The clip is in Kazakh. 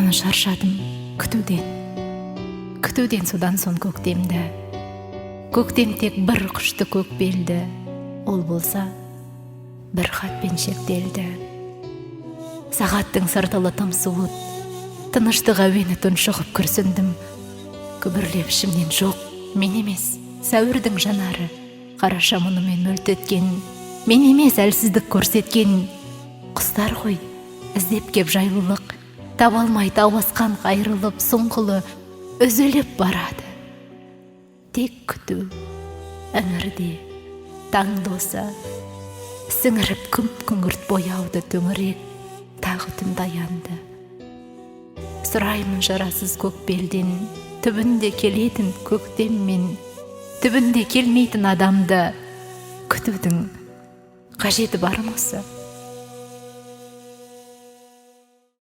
Аны шаршадым күтүүден содан соң көктемді. Көктем тек бір құшты көк белді, ол болса бір хатпен шектелді. Сағаттың сыртылы тым суыт, тыныштық әуені тұншығып күрсіндім. Күбірлеп ішімнен жоқ, мен емес, сәуірдің жанары, қараша мұнымен мөлтеткен, мен емес әлсіздік көрсеткен. Құстар ғой, іздеп кеп жайлылық, таба алмай тау асқан қайрылып, сұңқылы үзіліп барады. Тек күту, іңірде, таң доса, сіңіріп күңгірт бояуды төңірек, тағы түн таянды. Сұраймын жарасыз көк белден, түбінде келетін көктем мен, түбінде келмейтін адамды. Күтудің қажеті бар ма осы?